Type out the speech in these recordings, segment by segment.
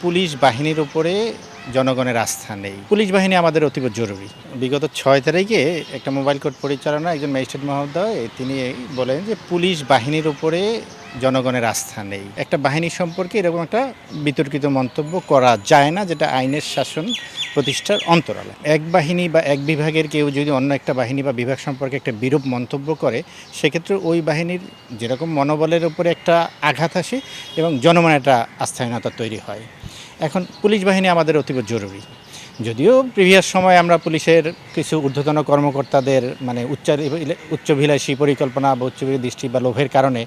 Police বাহিনীর উপরে জনগণের আস্থা নেই। পুলিশ বাহিনী আমাদের অতীব জরুরি। বিগত ৬ তারিখে একটা মোবাইল কোর্ট পরিচালনা একজন ম্যাজিস্ট্রেট মহোদয় তিনি বলেন যে পুলিশ বাহিনীর উপরে জনগণের আস্থা নেই। একটা বাহিনী সম্পর্কে এরকম একটা বিতর্কিত মন্তব্য করা যায় না, যেটা আইনের শাসন প্রতিষ্ঠার অন্তরালে। এক বাহিনী বা এক বিভাগের কেউ যদি অন্য একটা বাহিনী বা বিভাগ সম্পর্কে একটা বিরূপ মন্তব্য করে, সেক্ষেত্রে ওই বাহিনীর যেরকম মনোবলের উপরে একটা আঘাত আসে এবং জনমনে একটা আস্থাহীনতা তৈরি হয়। এখন পুলিশ বাহিনী আমাদের অতীব জরুরি। যদিও প্রিভিয়াস সময় আমরা পুলিশের কিছু ঊর্ধ্বতন কর্মকর্তাদের মানে উচ্চাভিলাষী পরিকল্পনা বা উচ্চভিলাষী দৃষ্টি বা লোভের কারণে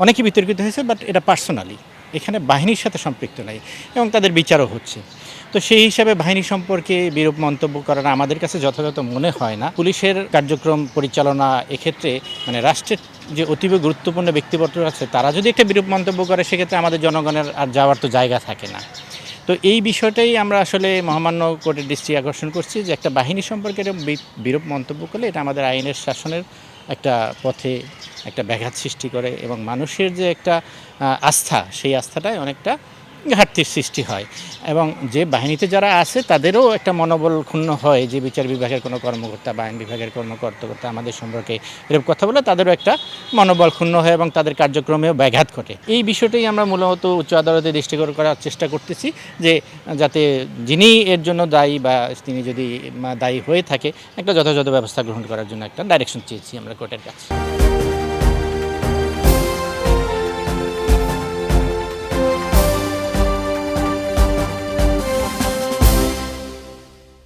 অনেকেই বিতর্কিত হয়েছে, বাট এটা পার্সোনালি, এখানে বাহিনীর সাথে সম্পৃক্ত নাই এবং তাদের বিচারও হচ্ছে। তো সেই হিসাবে বাহিনী সম্পর্কে বিরূপ মন্তব্য করাটা আমাদের কাছে যথাযথ মনে হয় না। পুলিশের কার্যক্রম পরিচালনা এক্ষেত্রে মানে রাষ্ট্রের যে অতীব গুরুত্বপূর্ণ ব্যক্তিবর্গ আছে, তারা যদি একটা বিরূপ মন্তব্য করে, সেক্ষেত্রে আমাদের জনগণের আর যাওয়ার তো জায়গা থাকে না। তো এই বিষয়টাই আমরা আসলে মহামান্য কোর্টের দৃষ্টি আকর্ষণ করছি যে একটা বাহিনী সম্পর্কে বিরূপ মন্তব্য করলে এটা আমাদের আইনের শাসনের একটা পথে একটা ব্যাঘাত সৃষ্টি করে এবং মানুষের যে একটা আস্থা, সেই আস্থাটায় অনেকটা ঘাটতির সৃষ্টি হয় এবং যে বাহিনীতে যারা আছে তাদেরও একটা মনোবল ক্ষুণ্ণ হয় যে বিচার বিভাগের কোনো কর্মকর্তা বা আইন বিভাগের কোনো কর্মকর্তা আমাদের সম্পর্কে এরকম কথা বলে, তাদেরও একটা মনোবল ক্ষুণ্ণ হয় এবং তাদের কার্যক্রমেও ব্যাঘাত ঘটে। এই বিষয়টাই আমরা মূলত উচ্চ আদালতে দৃষ্টিগোচর করার চেষ্টা করতেছি যে যাতে যিনি এর জন্য দায়ী বা তিনি যদি দায়ী হয়ে থাকে, একটা যথাযথ ব্যবস্থা গ্রহণ করার জন্য একটা ডাইরেকশন চেয়েছি আমরা কোর্টের কাছে।